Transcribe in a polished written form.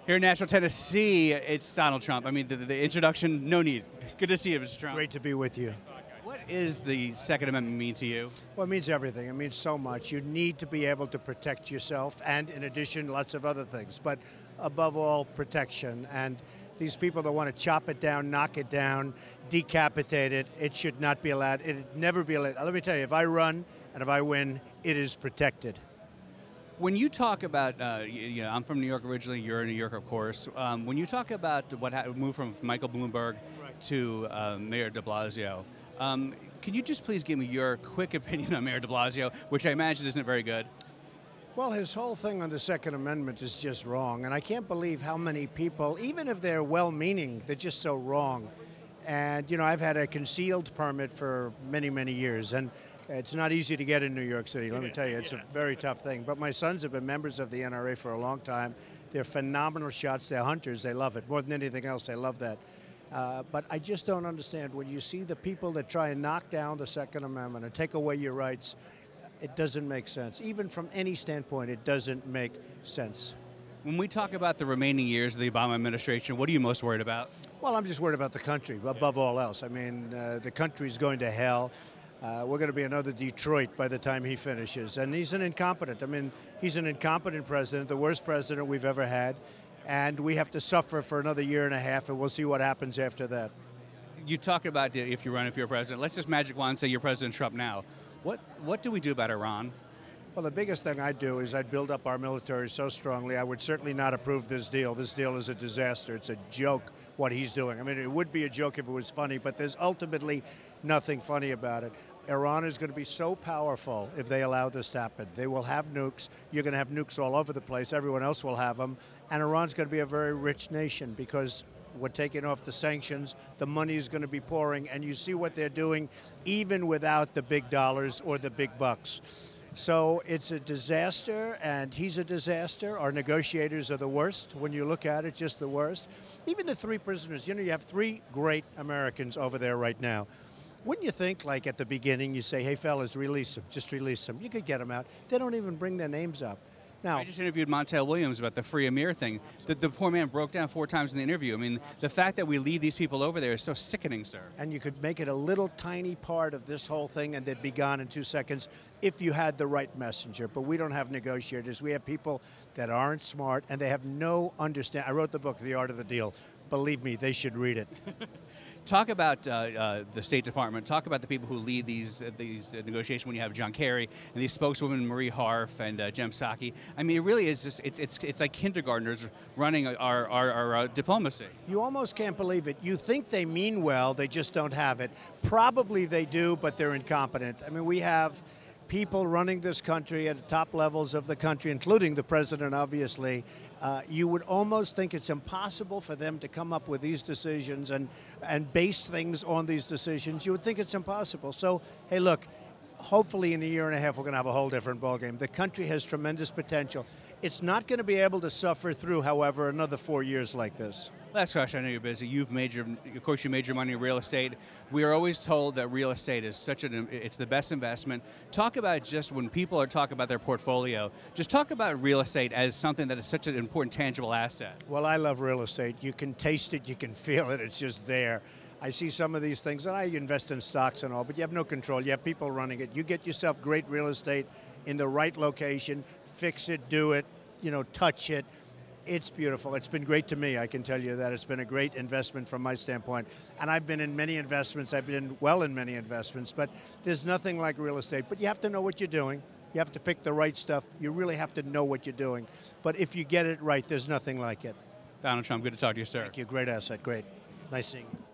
Here in Nashville, Tennessee, it's Donald Trump. I mean, the introduction, no need. Good to see you, Mr. Trump. Great to be with you. What is the Second Amendment mean to you? Well, it means everything. It means so much. You need to be able to protect yourself and, in addition, lots of other things. But above all, protection. And these people that want to chop it down, knock it down, decapitate it, it should not be allowed. It would never be allowed. Let me tell you, if I run and if I win, it is protected. When you talk about, I'm from New York originally, you're in New York, of course. When you talk about what moved from Michael Bloomberg to Mayor de Blasio, can you just please give me your quick opinion on Mayor de Blasio, which I imagine isn't very good? Well, his whole thing on the Second Amendment is just wrong, and I can't believe how many people, even if they're well-meaning, they're just so wrong. And, I've had a concealed permit for many, many years, and it's not easy to get in New York City, let me tell you. It's a very tough thing. But my sons have been members of the NRA for a long time. They're phenomenal shots. They're hunters. They love it. More than anything else, they love that. But I just don't understand when you see the people that try and knock down the Second Amendment and take away your rights, it doesn't make sense. Even from any standpoint, it doesn't make sense. When we talk about the remaining years of the Obama administration, what are you most worried about? Well, I'm just worried about the country, above all else. I mean, the country's going to hell. We're going to be another Detroit by the time he finishes. And he's an incompetent. I mean, he's an incompetent president, the worst president we've ever had. And we have to suffer for another year and a half, and we'll see what happens after that. You talk about if you run, if you're president. Let's just magic wand say you're President Trump now. What do we do about Iran? Well, the biggest thing I'd do is I'd build up our military so strongly. I would certainly not approve this deal. This deal is a disaster. It's a joke what he's doing. I mean, it would be a joke if it was funny, but there's ultimately nothing funny about it. Iran is going to be so powerful if they allow this to happen. They will have nukes. You're going to have nukes all over the place. Everyone else will have them. And Iran's going to be a very rich nation because we're taking off the sanctions. The money is going to be pouring. And you see what they're doing even without the big dollars or the big bucks. So it's a disaster, and he's a disaster. Our negotiators are the worst. When you look at it, just the worst. Even the three prisoners, you have three great Americans over there right now. Wouldn't you think, like at the beginning, you say, hey, fellas, release them, just release them. You could get them out. They don't even bring their names up. Now, I just interviewed Montel Williams about the free Amir thing. The poor man broke down 4 times in the interview. I mean, the fact that we leave these people over there is so sickening, sir. And you could make it a little tiny part of this whole thing and they'd be gone in 2 seconds if you had the right messenger. But we don't have negotiators. We have people that aren't smart and they have no understanding. I wrote the book, The Art of the Deal. Believe me, they should read it. Talk about the State Department. Talk about the people who lead these negotiations. When you have John Kerry and these spokeswomen, Marie Harf and Jem Psaki. I mean, it really is just it's like kindergartners running our diplomacy. You almost can't believe it. You think they mean well, they just don't have it. Probably they do, but they're incompetent. I mean, we have people running this country at the top levels of the country, including the president, obviously. You would almost think it's impossible for them to come up with these decisions and base things on these decisions. You would think it's impossible. So, hey, look, hopefully in a year and a half we're going to have a whole different ballgame. The country has tremendous potential. It's not going to be able to suffer through, however, another 4 years like this. Last question. I know you're busy. You made your money in real estate. We are always told that real estate is it's the best investment. Talk about just when people are talking about their portfolio, just talk about real estate as something that is such an important, tangible asset. Well, I love real estate. You can taste it, you can feel it, it's just there. I see some of these things, and I invest in stocks and all, but you have no control. You have people running it. You get yourself great real estate in the right location, fix it, do it, touch it. It's beautiful. It's been great to me, I can tell you that. It's been a great investment from my standpoint. And I've been in many investments. I've been well in many investments, but there's nothing like real estate. But you have to know what you're doing. You have to pick the right stuff. You really have to know what you're doing. But if you get it right, there's nothing like it. Donald Trump, good to talk to you, sir. Thank you. Great asset. Great. Nice seeing you.